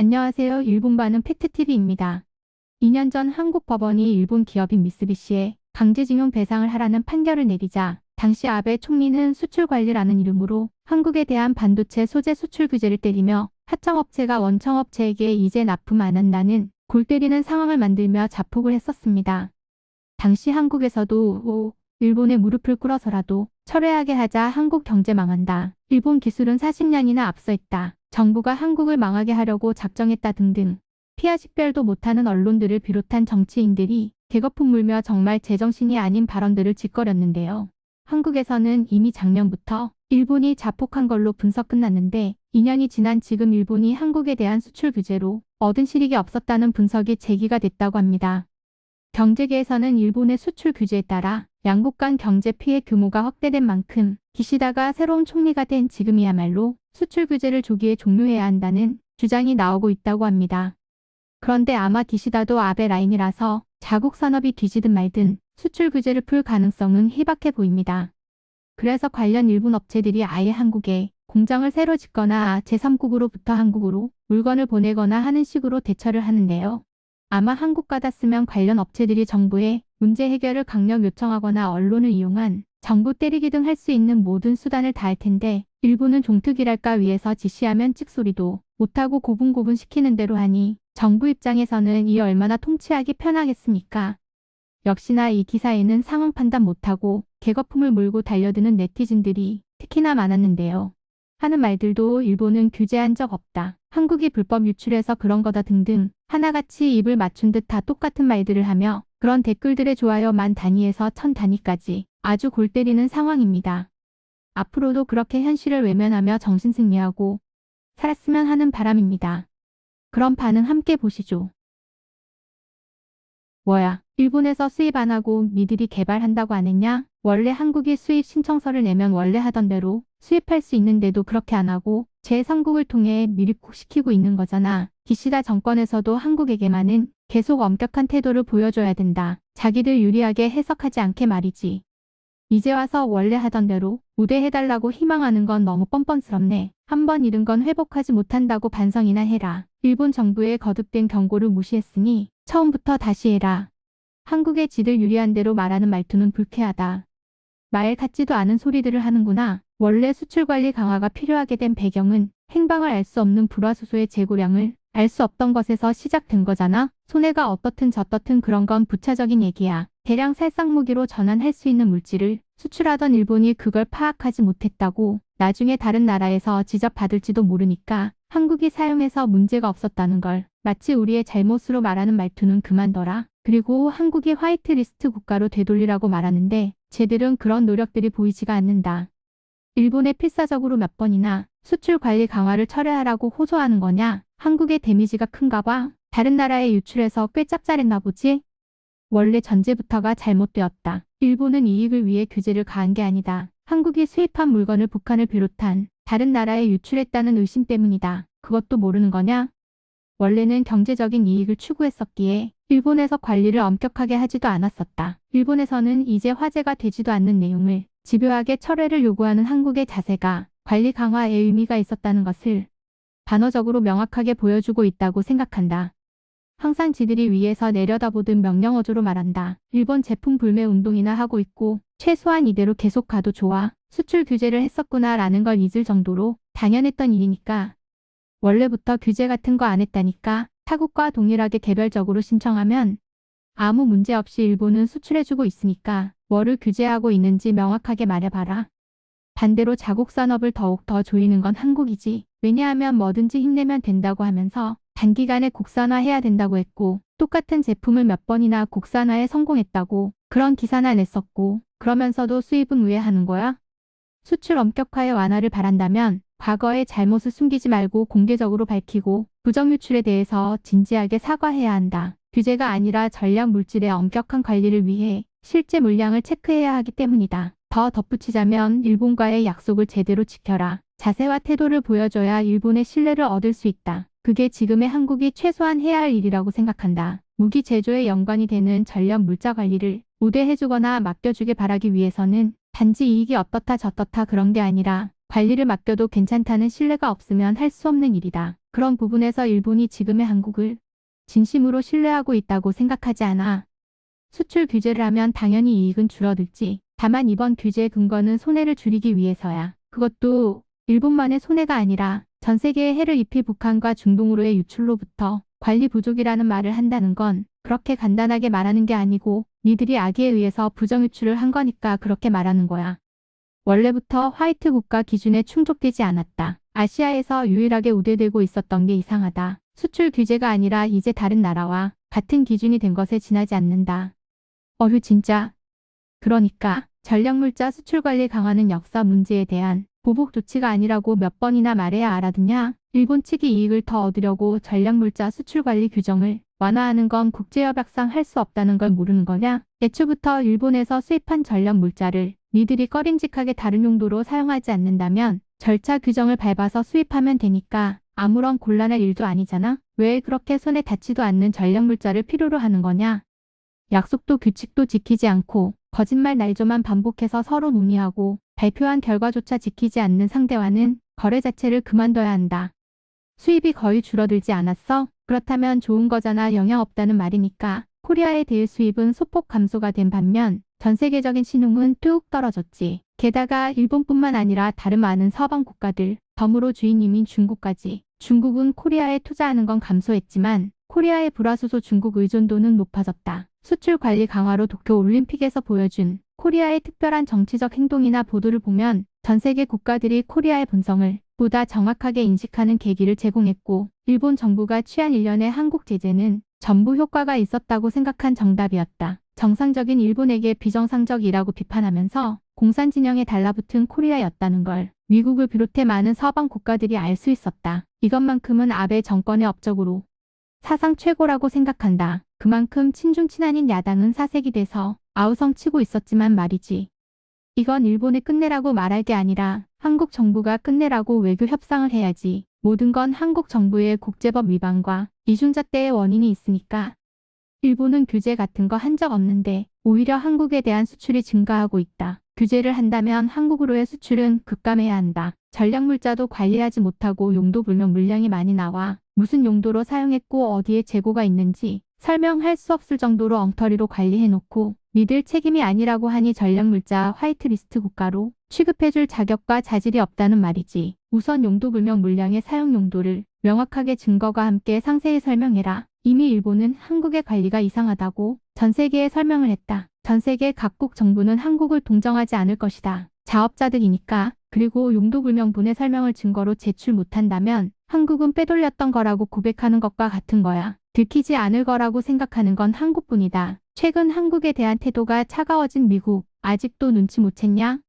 안녕하세요. 일본반은 팩트TV입니다. 2년 전 한국 법원이 일본 기업인 미쓰비시에 강제징용 배상을 하라는 판결을 내리자 당시 아베 총리는 수출관리라는 이름으로 한국에 대한 반도체 소재 수출 규제를 때리며 하청업체가 원청업체에게 이제 납품 안 한다는 골 때리는 상황을 만들며 자폭을 했었습니다. 당시 한국에서도 일본에 무릎을 꿇어서라도 철회하게 하자 한국 경제 망한다. 일본 기술은 40년이나 앞서 있다. 정부가 한국을 망하게 하려고 작정했다 등등 피하 식별도 못하는 언론들을 비롯한 정치인들이 개거품 물며 정말 제정신이 아닌 발언들을 짓거렸는데요. 한국에서는 이미 작년부터 일본이 자폭한 걸로 분석 끝났는데 2년이 지난 지금 일본이 한국에 대한 수출 규제로 얻은 실익이 없었다는 분석이 제기가 됐다고 합니다. 경제계에서는 일본의 수출 규제에 따라 양국 간 경제 피해 규모가 확대된 만큼 기시다가 새로운 총리가 된 지금이야말로 수출 규제를 조기에 종료해야 한다는 주장이 나오고 있다고 합니다. 그런데 아마 기시다도 아베 라인이라서 자국 산업이 뒤지든 말든 수출 규제를 풀 가능성은 희박해 보입니다. 그래서 관련 일본 업체들이 아예 한국에 공장을 새로 짓거나 제3국으로부터 한국으로 물건을 보내거나 하는 식으로 대처를 하는데요. 아마 한국 같았으면 관련 업체들이 정부에 문제 해결을 강력 요청하거나 언론을 이용한 정부 때리기 등 할 수 있는 모든 수단을 다할 텐데 일부는 종특이랄까 위해서 지시하면 찍소리도 못하고 고분고분 시키는 대로 하니 정부 입장에서는 이 얼마나 통치하기 편하겠습니까? 역시나 이 기사에는 상황 판단 못하고 개거품을 물고 달려드는 네티즌들이 특히나 많았는데요. 하는 말들도 일본은 규제한 적 없다. 한국이 불법 유출해서 그런 거다 등등 하나같이 입을 맞춘 듯 다 똑같은 말들을 하며 그런 댓글들의 좋아요 만 단위에서 천 단위까지 아주 골 때리는 상황입니다. 앞으로도 그렇게 현실을 외면하며 정신승리하고 살았으면 하는 바람입니다. 그럼 반응 함께 보시죠. 뭐야, 일본에서 수입 안 하고 니들이 개발한다고 안 했냐? 원래 한국이 수입 신청서를 내면 원래 하던 대로 수입할 수 있는데도 그렇게 안 하고 제3국을 통해 미립국시키고 있는 거잖아. 기시다 정권에서도 한국에게만은 계속 엄격한 태도를 보여줘야 된다. 자기들 유리하게 해석하지 않게 말이지. 이제 와서 원래 하던 대로 우대해달라고 희망하는 건 너무 뻔뻔스럽네. 한번 잃은 건 회복하지 못한다고 반성이나 해라. 일본 정부의 거듭된 경고를 무시했으니 처음부터 다시 해라. 한국의 지들 유리한 대로 말하는 말투는 불쾌하다. 말 같지도 않은 소리들을 하는구나. 원래 수출관리 강화가 필요하게 된 배경은 행방을 알 수 없는 불화수소의 재고량을 알 수 없던 것에서 시작된 거잖아. 손해가 어떻든 저떻든 그런 건 부차적인 얘기야. 대량 살상무기로 전환할 수 있는 물질을 수출하던 일본이 그걸 파악하지 못했다고 나중에 다른 나라에서 지적받을지도 모르니까 한국이 사용해서 문제가 없었다는 걸 마치 우리의 잘못으로 말하는 말투는 그만둬라. 그리고 한국이 화이트리스트 국가로 되돌리라고 말하는데 쟤들은 그런 노력들이 보이지가 않는다. 일본에 필사적으로 몇 번이나 수출 관리 강화를 철회하라고 호소하는 거냐? 한국의 데미지가 큰가 봐. 다른 나라에 유출해서 꽤 짭짤했나 보지? 원래 전제부터가 잘못되었다. 일본은 이익을 위해 규제를 가한 게 아니다. 한국이 수입한 물건을 북한을 비롯한 다른 나라에 유출했다는 의심 때문이다. 그것도 모르는 거냐? 원래는 경제적인 이익을 추구했었기에 일본에서 관리를 엄격하게 하지도 않았었다. 일본에서는 이제 화제가 되지도 않는 내용을 집요하게 철회를 요구하는 한국의 자세가 관리 강화에 의미가 있었다는 것을 반어적으로 명확하게 보여주고 있다고 생각한다. 항상 지들이 위에서 내려다보듯 명령어조로 말한다. 일본 제품 불매 운동이나 하고 있고 최소한 이대로 계속 가도 좋아. 수출 규제를 했었구나 라는 걸 잊을 정도로 당연했던 일이니까. 원래부터 규제 같은 거 안 했다니까. 타국과 동일하게 개별적으로 신청하면 아무 문제 없이 일본은 수출해주고 있으니까 뭐를 규제하고 있는지 명확하게 말해봐라. 반대로 자국 산업을 더욱 더 조이는 건 한국이지. 왜냐하면 뭐든지 힘내면 된다고 하면서 단기간에 국산화해야 된다고 했고 똑같은 제품을 몇 번이나 국산화에 성공했다고 그런 기사나 냈었고 그러면서도 수입은 왜 하는 거야? 수출 엄격화의 완화를 바란다면 과거의 잘못을 숨기지 말고 공개적으로 밝히고 부정유출에 대해서 진지하게 사과해야 한다. 규제가 아니라 전략 물질의 엄격한 관리를 위해 실제 물량을 체크해야 하기 때문이다. 더 덧붙이자면 일본과의 약속을 제대로 지켜라. 자세와 태도를 보여줘야 일본의 신뢰를 얻을 수 있다. 그게 지금의 한국이 최소한 해야 할 일이라고 생각한다. 무기 제조에 연관이 되는 전략 물자 관리를 우대해주거나 맡겨주길 바라기 위해서는 단지 이익이 어떻다 저떻다 그런 게 아니라 관리를 맡겨도 괜찮다는 신뢰가 없으면 할 수 없는 일이다. 그런 부분에서 일본이 지금의 한국을 진심으로 신뢰하고 있다고 생각하지 않아. 수출 규제를 하면 당연히 이익은 줄어들지. 다만 이번 규제의 근거는 손해를 줄이기 위해서야. 그것도 일본만의 손해가 아니라 전 세계에 해를 입힐 북한과 중동으로의 유출로부터 관리 부족이라는 말을 한다는 건 그렇게 간단하게 말하는 게 아니고 니들이 악의에 의해서 부정유출을 한 거니까 그렇게 말하는 거야. 원래부터 화이트 국가 기준에 충족되지 않았다. 아시아에서 유일하게 우대되고 있었던 게 이상하다. 수출 규제가 아니라 이제 다른 나라와 같은 기준이 된 것에 지나지 않는다. 어휴 진짜. 그러니까 전략물자 수출 관리 강화는 역사 문제에 대한 보복 조치가 아니라고 몇 번이나 말해야 알아듣냐? 일본 측이 이익을 더 얻으려고 전략물자 수출 관리 규정을 완화하는 건 국제협약상 할 수 없다는 걸 모르는 거냐? 애초부터 일본에서 수입한 전략물자를 니들이 꺼림직하게 다른 용도로 사용하지 않는다면 절차 규정을 밟아서 수입하면 되니까 아무런 곤란할 일도 아니잖아? 왜 그렇게 손에 닿지도 않는 전략물자를 필요로 하는 거냐? 약속도 규칙도 지키지 않고 거짓말 날조만 반복해서 서로 논의하고 발표한 결과조차 지키지 않는 상대와는 거래 자체를 그만둬야 한다. 수입이 거의 줄어들지 않았어? 그렇다면 좋은 거잖아. 영향 없다는 말이니까. 코리아에 대해 수입은 소폭 감소가 된 반면 전 세계적인 신용은 뚝 떨어졌지. 게다가 일본뿐만 아니라 다른 많은 서방 국가들, 덤으로 주인님인 중국까지. 중국은 코리아에 투자하는 건 감소했지만 코리아의 불화수소 중국 의존도는 높아졌다. 수출 관리 강화로 도쿄 올림픽에서 보여준 코리아의 특별한 정치적 행동이나 보도를 보면 전 세계 국가들이 코리아의 본성을 보다 정확하게 인식하는 계기를 제공했고 일본 정부가 취한 일련의 한국 제재는 전부 효과가 있었다고 생각한 정답이었다. 정상적인 일본에게 비정상적이라고 비판하면서 공산 진영에 달라붙은 코리아였다는 걸 미국을 비롯해 많은 서방 국가들이 알 수 있었다. 이것만큼은 아베 정권의 업적으로 사상 최고라고 생각한다. 그만큼 친중 친한인 야당은 사색이 돼서 아우성치고 있었지만 말이지. 이건 일본의 끝내라고 말할 게 아니라 한국 정부가 끝내라고 외교 협상을 해야지. 모든 건 한국 정부의 국제법 위반과 이중잣대의 원인이 있으니까. 일본은 규제 같은 거 한 적 없는데 오히려 한국에 대한 수출이 증가하고 있다. 규제를 한다면 한국으로의 수출은 급감해야 한다. 전략물자도 관리하지 못하고 용도불명 물량이 많이 나와 무슨 용도로 사용했고 어디에 재고가 있는지 설명할 수 없을 정도로 엉터리로 관리해놓고 믿을 책임이 아니라고 하니 전략물자 화이트리스트 국가로 취급해줄 자격과 자질이 없다는 말이지. 우선 용도불명 물량의 사용 용도를 명확하게 증거가 함께 상세히 설명해라. 이미 일본은 한국의 관리가 이상하다고 전 세계에 설명을 했다. 전 세계 각국 정부는 한국을 동정하지 않을 것이다. 자업자득이니까. 그리고 용도불명분의 설명을 증거로 제출 못한다면 한국은 빼돌렸던 거라고 고백하는 것과 같은 거야. 들키지 않을 거라고 생각하는 건 한국뿐이다. 최근 한국에 대한 태도가 차가워진 미국. 아직도 눈치 못 챘냐?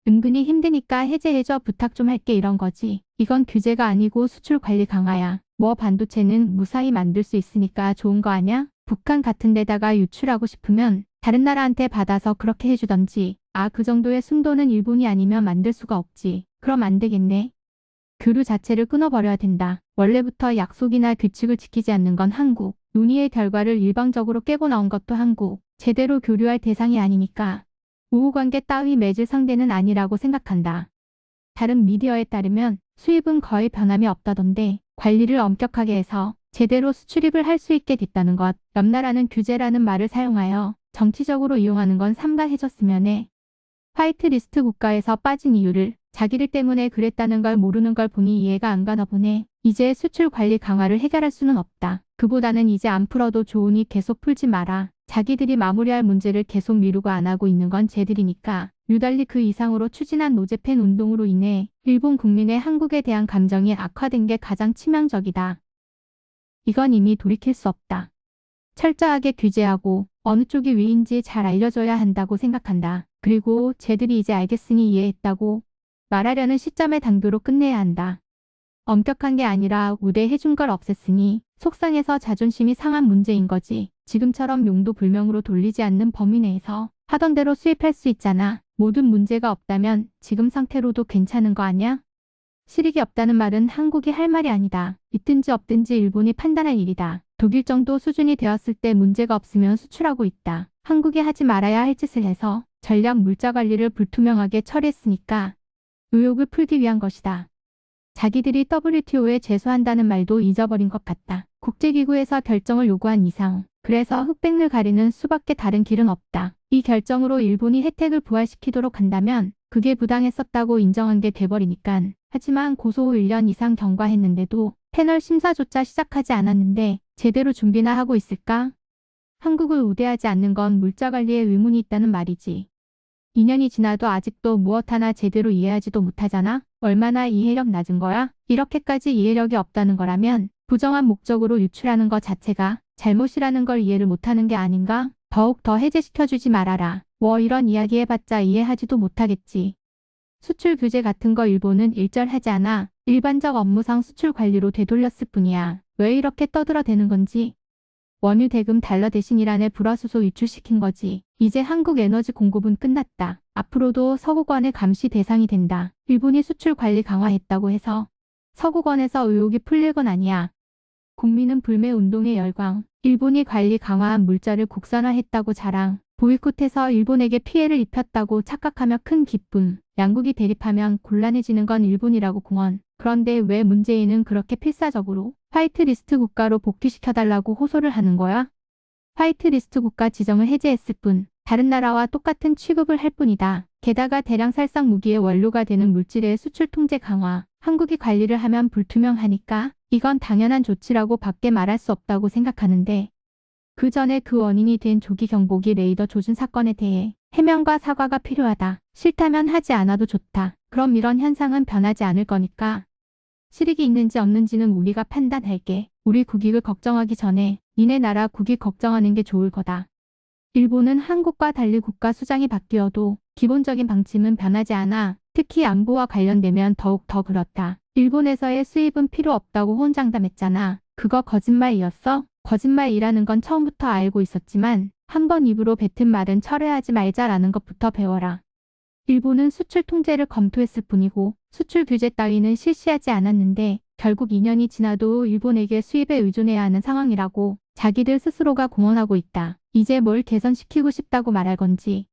은근히 힘드니까 해제해줘 부탁 좀 할게 이런 거지. 이건 규제가 아니고 수출 관리 강화야. 뭐 반도체는 무사히 만들 수 있으니까 좋은 거 아냐? 북한 같은 데다가 유출하고 싶으면 다른 나라한테 받아서 그렇게 해주던지. 아, 그 정도의 순도는 일본이 아니면 만들 수가 없지. 그럼 안 되겠네. 교류 자체를 끊어버려야 된다. 원래부터 약속이나 규칙을 지키지 않는 건 한국. 논의의 결과를 일방적으로 깨고 나온 것도 한국. 제대로 교류할 대상이 아니니까. 우호관계 따위 맺을 상대는 아니라고 생각한다. 다른 미디어에 따르면 수입은 거의 변함이 없다던데 관리를 엄격하게 해서 제대로 수출입을 할 수 있게 됐다는 것. 옆 나라는 규제라는 말을 사용하여 정치적으로 이용하는 건 삼가해줬으면 해. 화이트리스트 국가에서 빠진 이유를 자기들 때문에 그랬다는 걸 모르는 걸 보니 이해가 안 가나 보네. 이제 수출 관리 강화를 해결할 수는 없다. 그보다는 이제 안 풀어도 좋으니 계속 풀지 마라. 자기들이 마무리할 문제를 계속 미루고 안 하고 있는 건 쟤들이니까. 유달리 그 이상으로 추진한 노제팬 운동으로 인해 일본 국민의 한국에 대한 감정이 악화된 게 가장 치명적이다. 이건 이미 돌이킬 수 없다. 철저하게 규제하고 어느 쪽이 위인지 잘 알려줘야 한다고 생각한다. 그리고 쟤들이 이제 알겠으니 이해했다고 말하려는 시점에 당도로 끝내야 한다. 엄격한 게 아니라 우대해준 걸 없앴으니 속상해서 자존심이 상한 문제인 거지. 지금처럼 용도 불명으로 돌리지 않는 범위 내에서 하던 대로 수입할 수 있잖아. 모든 문제가 없다면 지금 상태로도 괜찮은 거 아니야? 실익이 없다는 말은 한국이 할 말이 아니다. 있든지 없든지 일본이 판단할 일이다. 독일 정도 수준이 되었을 때 문제가 없으면 수출하고 있다. 한국이 하지 말아야 할 짓을 해서 전략 물자 관리를 불투명하게 처리했으니까 의혹을 풀기 위한 것이다. 자기들이 WTO에 제소한다는 말도 잊어버린 것 같다. 국제기구에서 결정을 요구한 이상. 그래서 흑백을 가리는 수밖에 다른 길은 없다. 이 결정으로 일본이 혜택을 부활시키도록 한다면 그게 부당했었다고 인정한 게 돼버리니깐. 하지만 고소 후 1년 이상 경과했는데도 패널 심사조차 시작하지 않았는데 제대로 준비나 하고 있을까? 한국을 우대하지 않는 건 물자 관리에 의문이 있다는 말이지. 2년이 지나도 아직도 무엇 하나 제대로 이해하지도 못하잖아? 얼마나 이해력 낮은 거야? 이렇게까지 이해력이 없다는 거라면 부정한 목적으로 유출하는 것 자체가 잘못이라는 걸 이해를 못하는 게 아닌가? 더욱 더 해제시켜주지 말아라. 이런 이야기 해봤자 이해하지도 못하겠지. 수출 규제 같은 거 일본은 일절하지 않아. 일반적 업무상 수출 관리로 되돌렸을 뿐이야. 왜 이렇게 떠들어대는 건지. 원유 대금 달러 대신 이란에 불화수소 유출시킨 거지. 이제 한국 에너지 공급은 끝났다. 앞으로도 서구권의 감시 대상이 된다. 일본이 수출 관리 강화했다고 해서 서구권에서 의혹이 풀릴 건 아니야. 국민은 불매 운동의 열광. 일본이 관리 강화한 물자를 국산화했다고 자랑. 보이콧해서 일본에게 피해를 입혔다고 착각하며 큰 기쁨. 양국이 대립하면 곤란해지는 건 일본이라고 공언. 그런데 왜 문재인은 그렇게 필사적으로 화이트리스트 국가로 복귀시켜달라고 호소를 하는 거야? 화이트리스트 국가 지정을 해제했을 뿐 다른 나라와 똑같은 취급을 할 뿐이다. 게다가 대량 살상 무기의 원료가 되는 물질의 수출 통제 강화. 한국이 관리를 하면 불투명하니까 이건 당연한 조치라고 밖에 말할 수 없다고 생각하는데 그 전에 그 원인이 된 조기 경보기 레이더 조준 사건에 대해 해명과 사과가 필요하다. 싫다면 하지 않아도 좋다. 그럼 이런 현상은 변하지 않을 거니까. 실익이 있는지 없는지는 우리가 판단할게. 우리 국익을 걱정하기 전에 니네 나라 국익 걱정하는 게 좋을 거다. 일본은 한국과 달리 국가 수장이 바뀌어도 기본적인 방침은 변하지 않아. 특히 안보와 관련되면 더욱 더 그렇다. 일본에서의 수입은 필요 없다고 호언장담했잖아. 그거 거짓말이었어? 거짓말이라는 건 처음부터 알고 있었지만 한번 입으로 뱉은 말은 철회하지 말자라는 것부터 배워라. 일본은 수출 통제를 검토했을 뿐이고 수출 규제 따위는 실시하지 않았는데 결국 2년이 지나도 일본에게 수입에 의존해야 하는 상황이라고 자기들 스스로가 공언하고 있다. 이제 뭘 개선시키고 싶다고 말할 건지.